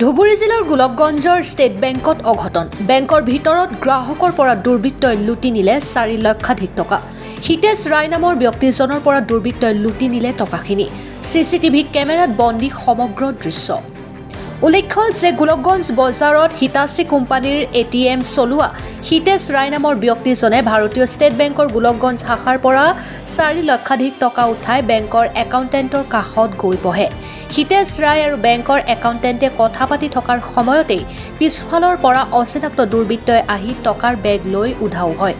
ধুবুৰী জিলাৰ গোলকগঞ্জৰ ষ্টেট বেংকত অঘটন বেংকৰ ভিতৰত গ্ৰাহকৰ পৰা দুৰ্বৃত্তই লুটি নিলে 4 লক্ষাধিক টকা হিতেশ ৰায় নামৰ ব্যক্তিজনৰ পৰা দুৰ্বৃত্তই লুটি নিলে টকাখিনি সিসিটিভি কেমেৰাত বন্দী সমগ্ৰ দৃশ্য উল্লেখ্য যে গোলকগঞ্জ বজাৰত হিতাচী কোম্পানীৰ এটিএম চলোৱা হিতেশ ৰায় নামৰ ব্যক্তিজনে ভাৰতীয় ষ্টেট বেংকৰ গোলকগঞ্জ শাখাৰ পৰা 4 লক্ষাধিক টকা উঠাই বেংকৰ একাউণ্টেণ্টৰ কাষত গৈ বহে হিতেশ ৰায় আৰু বেংকৰ একাউণ্টেণ্টে কথা পাতি থকাৰ সময়তেই পিছফালৰ পৰা অচিনাক্ত দুৰ্বৃত্তই আহি টকাৰ বেগ লৈ উধাও হয়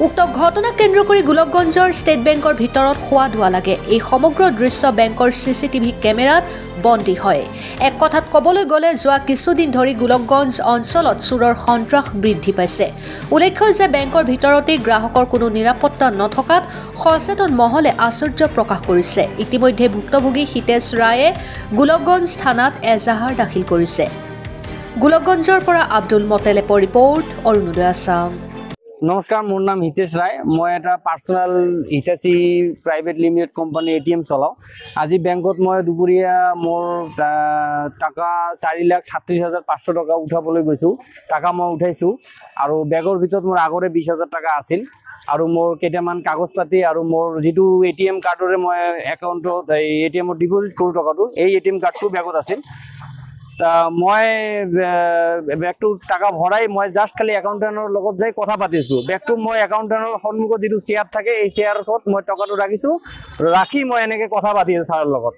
উক্ত ঘটনা কেন্দ্ৰ কৰি গোলকগঞ্জৰ ষ্টেট বেংকৰ ভিতৰত খোৱা ধোৱা লাগে এই সমগ্ৰ দৃশ্য বেংকৰ সিসিটিভি কেমেৰাত বন্দী হয় এক কথাত ক'বলৈ গ'লে যোৱা কিছুদিন ধৰি গোলকগঞ্জ অঞ্চলত চুৰৰ সন্ত্ৰাস বৃদ্ধি পাইছে উল্লেখ্য যে বেংকৰ ভিতৰতেই গ্ৰাহকৰ কোনো নিৰাপত্তা নথকাত সচেতন মহলে আশ্চৰ্য প্ৰকাশ কৰিছে ইতিমধ্যে ভুক্তভোগী হিতেশ ৰায়ে গোলকগঞ্জ থানাত এজাহাৰ দাখিল কৰিছে গোলকগঞ্জৰ পৰা আব্দুল মতেলেপৰ ৰিপৰ্ট অৰুণোদয় আসাম নমস্কাৰ মোৰ নাম হিতেশ ৰায় মই এটা personal Hitachi private limited company ATM চলাও আজি বেংকত মই দুপৰীয়া মোৰ টাকা 4,36,500 টকা উঠাবলৈ গৈছো টাকা মই উঠাইছো আৰু বেগৰ ভিতৰত মোৰ আগৰে 20,000 টকা আছিল আৰু মোৰ কেইটামান কাগজ পাতি আৰু মোৰ যেটো এটিএম কাৰ্ডৰে মই একাউণ্টত এটিএমত ডিপোজিট কৰো টকাটো এই এটিএম কাৰ্ডটো বেগত আছিল মই বেগটো টাকা ভৰাই মই জাস্ট খালি একাউণ্টেণ্টৰ লগত যাই কথা পাতিছো বেগটো মই একাউণ্টেণ্টৰ সন্মুখত যেটো চেয়াৰ থাকে এই চেয়াৰত মই টকাটো ৰাখি মই এনেকৈ কথা পাতি আছো ছাৰৰ লগত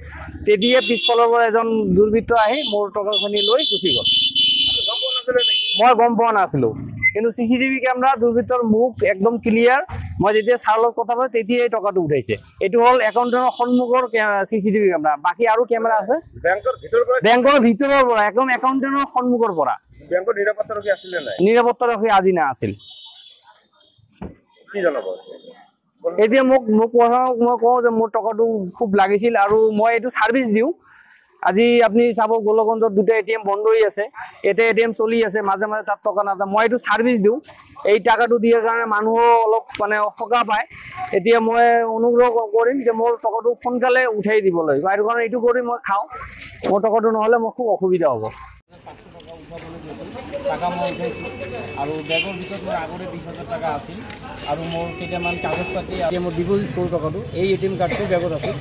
তেতিয়া পিছফালৰ পৰা এজন দুৰ্বৃত্ত আহি মোৰ টকাখিনি লৈ গুচি গ'ল মই গম পোৱা নাছিলো কিন্তু সিসিটিভি কেমেৰা দুৰ্বৃত্তৰ মুখ একদম ক্লিয়াৰ মই যেতিয়া ছাৰৰ লগত কথা পাতি তেতিয়া এই টকাটো উঠাইছে এটো হল একাউণ্টেণ্টৰ সন্মুখৰ সিসিটিভি কেমেৰা বাকি আৰু কেমেৰা আছে বেংকৰ ভিতৰৰ পৰা একদম একাউণ্টেণ্টৰ সন্মুখৰ পৰা বেংকৰ নিৰাপত্তা ৰখি আছিল নাই নিৰাপত্তা ৰখি আজি না আছিল কি জনাব এতিয়া মোক মই কওঁ যে মোৰ টকাটো খুব লাগিছিল আৰু মই এটো সাৰ্ভিস দিও আজি আপনি চাব গোলকগঞ্জত দুটা এটিএম বন্ধ হৈ আছে এটা এটিএম চলি আছে মাঝে মাঝে তাত টকা না মই এটো সাৰ্ভিস দিও এই টাকাটো দিয়াৰ কাৰণে মানুহ অলপ মানে সকা পায় এতিয়া মই অনুগ্ৰহ কৰিম যে মোৰ টকাটো সোনকালে উঠাই দিবলৈ আৰু কাৰণ এইটো কৰি মই খাও মোৰ টকাটো নহলে মোৰ খুব অসুবিধা হ'ব টাকা মই উঠাইছো আৰু বেগৰ ভিতৰত মোৰ আগৰে 20,000 টকা আছিল আৰু মোৰ কেইটামান কাগজ পাতি এটিএমত ডিপোজিট কৰো টকাটো এই এটিএম কাৰ্ডটো বেগত আছিল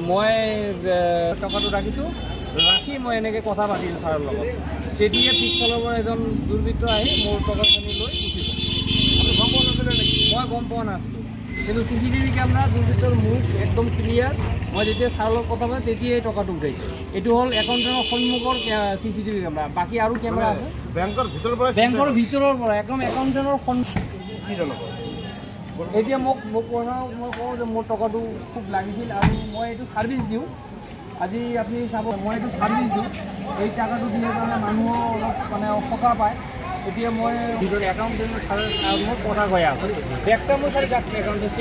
মই টকাটো ৰাখি মই এনেকৈ কথা পাতিছোঁ ছাৰৰ লগত তেতিয়া পিছফালৰ পৰা এজন দুৰ্বৃত্ত আহি মোৰ টকাখিনি লৈ গুচি গ'ল মই গম পোৱা নাছিলোঁ কিন্তু সিসিটিভি কেমেৰা দুৰ্বৃত্তৰ মুখ একদম ক্লিয়াৰ মই যেতিয়া ছাৰৰ লগত কথা পাতি তেতিয়া এই টকাটো উঠাইছে এইটো হ'ল একাউণ্টেণ্টৰ সন্মুখৰ সিসিটিভি কেমেৰা বাকী আৰু কেমেৰা আছে বেংকৰ ভিতৰৰ পৰা একদম একাউণ্টেণ্টৰ সন্মুখ এতিয়া মোক মই কওঁ যে মোৰ টকাটো খুব লাগিছিল আৰু মই এইটো সাৰ্ভিস দিওঁ আজি আপুনি চাব মই এইটো সাৰ্ভিস দিওঁ এই টাকাটো দিলে কাৰণে মানুহ অলপ মানে সকা পায় এতিয়া মই ভিতৰত একাউণ্টেণ্টৰ ছাৰৰ মই কথা কৈ আছোঁ বেগটা মই খালি জাষ্ট একাউণ্টত